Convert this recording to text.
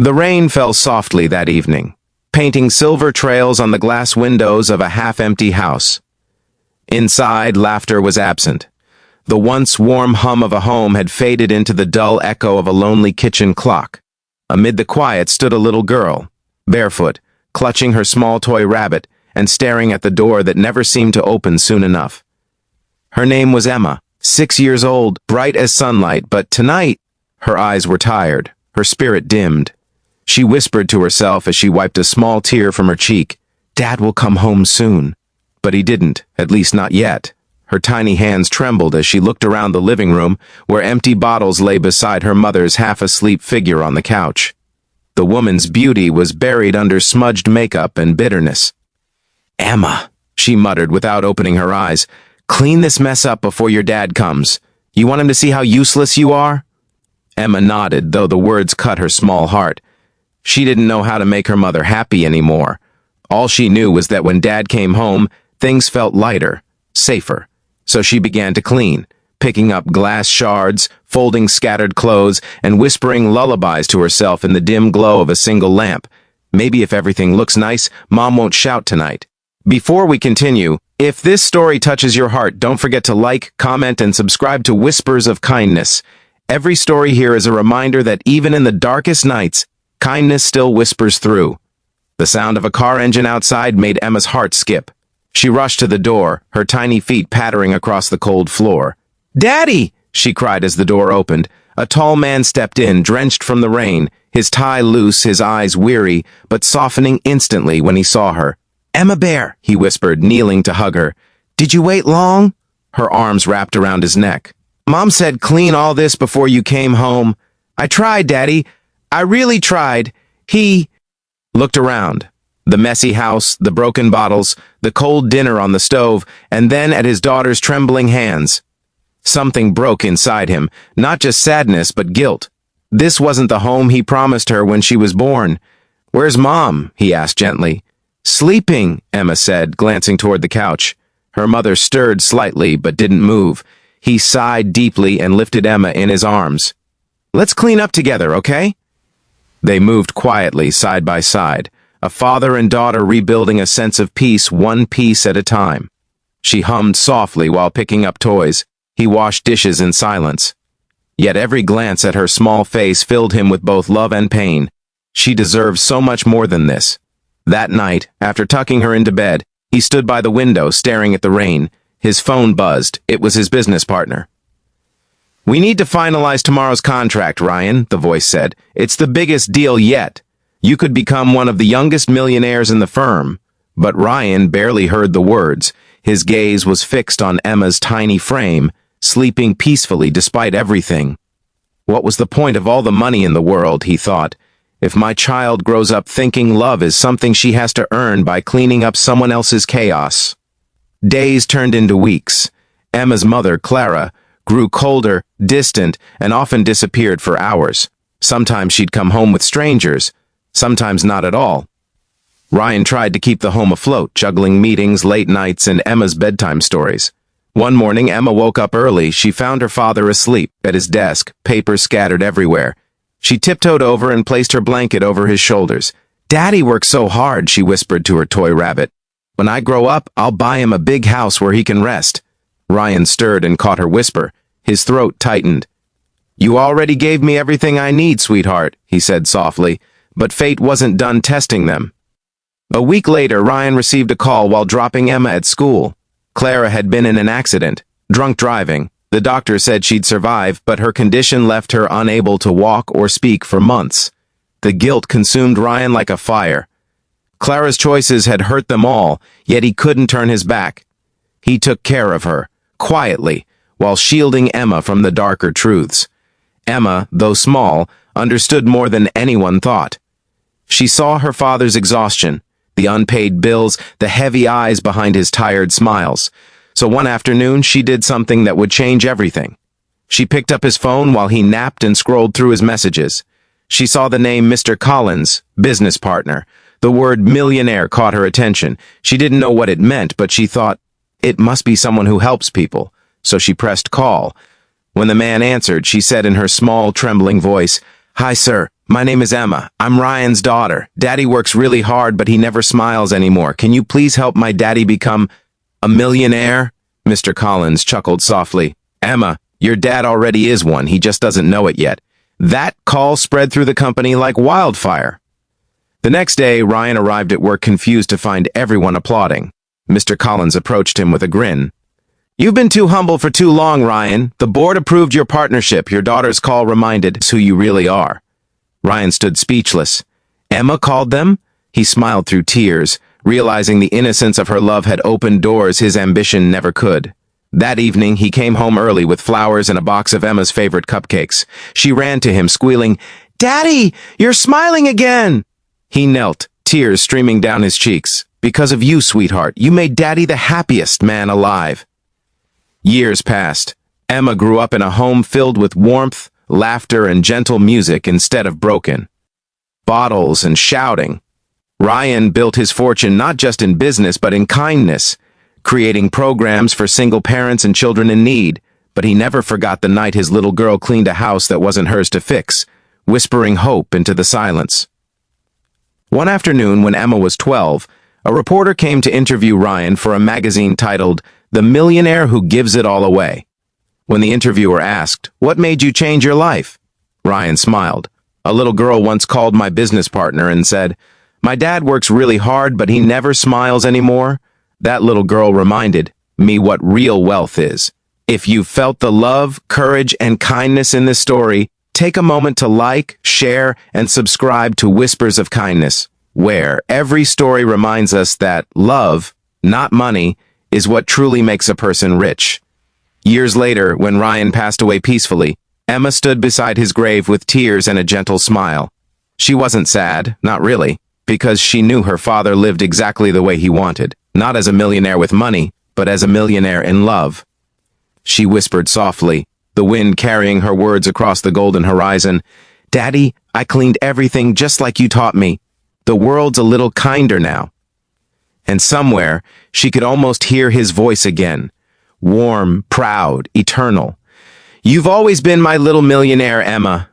The rain fell softly that evening, painting silver trails on the glass windows of a half-empty house. Inside, laughter was absent. The once warm hum of a home had faded into the dull echo of a lonely kitchen clock. Amid the quiet stood a little girl, barefoot, clutching her small toy rabbit and staring at the door that never seemed to open soon enough. Her name was Emma, 6 years old, bright as sunlight, but tonight, her eyes were tired, her spirit dimmed. She whispered to herself as she wiped a small tear from her cheek, "Dad will come home soon." But he didn't, at least not yet. Her tiny hands trembled as she looked around the living room, where empty bottles lay beside her mother's half-asleep figure on the couch. The woman's beauty was buried under smudged makeup and bitterness. "Emma," she muttered without opening her eyes, "clean this mess up before your dad comes. You want him to see how useless you are?" Emma nodded, though the words cut her small heart. She didn't know how to make her mother happy anymore. All she knew was that when Dad came home, things felt lighter, safer. So she began to clean, picking up glass shards, folding scattered clothes, and whispering lullabies to herself in the dim glow of a single lamp. Maybe if everything looks nice, Mom won't shout tonight. Before we continue, if this story touches your heart, don't forget to like, comment, and subscribe to Whispers of Kindness. Every story here is a reminder that even in the darkest nights, kindness still whispers through. The sound of a car engine outside made Emma's heart skip. She rushed to the door, her tiny feet pattering across the cold floor. "Daddy!" she cried as the door opened. A tall man stepped in, drenched from the rain, his tie loose, his eyes weary, but softening instantly when he saw her. "Emma Bear," he whispered, kneeling to hug her. "Did you wait long?" Her arms wrapped around his neck. "Mom said clean all this before you came home." "I tried, Daddy. I really tried." He looked around. The messy house, the broken bottles, the cold dinner on the stove, and then at his daughter's trembling hands. Something broke inside him, not just sadness but guilt. This wasn't the home he promised her when she was born. "Where's Mom?" he asked gently. "Sleeping," Emma said, glancing toward the couch. Her mother stirred slightly but didn't move. He sighed deeply and lifted Emma in his arms. "Let's clean up together, okay?" They moved quietly, side by side, a father and daughter rebuilding a sense of peace one piece at a time. She hummed softly while picking up toys. He washed dishes in silence. Yet every glance at her small face filled him with both love and pain. She deserved so much more than this. That night, after tucking her into bed, he stood by the window staring at the rain. His phone buzzed. It was his business partner. "We need to finalize tomorrow's contract, Ryan," the voice said. "It's the biggest deal yet. You could become one of the youngest millionaires in the firm." But Ryan barely heard the words. His gaze was fixed on Emma's tiny frame, sleeping peacefully despite everything. What was the point of all the money in the world, he thought, if my child grows up thinking love is something she has to earn by cleaning up someone else's chaos? Days turned into weeks. Emma's mother, Clara, grew colder, distant, and often disappeared for hours. Sometimes she'd come home with strangers, sometimes not at all. Ryan tried to keep the home afloat, juggling meetings, late nights, and Emma's bedtime stories. One morning, Emma woke up early. She found her father asleep at his desk, papers scattered everywhere. She tiptoed over and placed her blanket over his shoulders. "Daddy works so hard," she whispered to her toy rabbit. "When I grow up, I'll buy him a big house where he can rest." Ryan stirred and caught her whisper. His throat tightened. "You already gave me everything I need, sweetheart," he said softly, but fate wasn't done testing them. A week later, Ryan received a call while dropping Emma at school. Clara had been in an accident, drunk driving. The doctor said she'd survive, but her condition left her unable to walk or speak for months. The guilt consumed Ryan like a fire. Clara's choices had hurt them all, yet he couldn't turn his back. He took care of her, quietly, while shielding Emma from the darker truths. Emma, though small, understood more than anyone thought. She saw her father's exhaustion, the unpaid bills, the heavy eyes behind his tired smiles. So one afternoon, she did something that would change everything. She picked up his phone while he napped and scrolled through his messages. She saw the name Mr. Collins, business partner. The word millionaire caught her attention. She didn't know what it meant, but she thought, it must be someone who helps people. So she pressed call. When the man answered, she said in her small, trembling voice, Hi, sir. My name is Emma. I'm Ryan's daughter. Daddy works really hard, but he never smiles anymore. Can you please help my daddy become a millionaire? Mr. Collins chuckled softly. Emma, your dad already is one. He just doesn't know it yet. That call spread through the company like wildfire. The next day, Ryan arrived at work confused to find everyone applauding. Mr. Collins approached him with a grin. You've been too humble for too long, Ryan. The board approved your partnership. Your daughter's call reminded us who you really are. Ryan stood speechless. Emma called them? He smiled through tears, realizing the innocence of her love had opened doors his ambition never could. That evening, he came home early with flowers and a box of Emma's favorite cupcakes. She ran to him, squealing, Daddy, you're smiling again! He knelt, tears streaming down his cheeks. Because of you, sweetheart, you made Daddy the happiest man alive. Years passed. Emma grew up in a home filled with warmth, laughter, and gentle music instead of broken bottles and shouting. Ryan built his fortune not just in business but in kindness, creating programs for single parents and children in need, but he never forgot the night his little girl cleaned a house that wasn't hers to fix, whispering hope into the silence. One afternoon when Emma was 12, a reporter came to interview Ryan for a magazine titled The Millionaire Who Gives It All Away. When the interviewer asked, What made you change your life? Ryan smiled. A little girl once called my business partner and said, My dad works really hard, but he never smiles anymore. That little girl reminded me what real wealth is. If you felt the love, courage, and kindness in this story, take a moment to like, share, and subscribe to Whispers of Kindness, where every story reminds us that love, not money, is what truly makes a person rich. Years later, when Ryan passed away peacefully, Emma stood beside his grave with tears and a gentle smile. She wasn't sad, not really, because she knew her father lived exactly the way he wanted, not as a millionaire with money, but as a millionaire in love. She whispered softly, the wind carrying her words across the golden horizon, Daddy, I cleaned everything just like you taught me. The world's a little kinder now. And somewhere, she could almost hear his voice again, warm, proud, eternal. You've always been my little millionaire, Emma.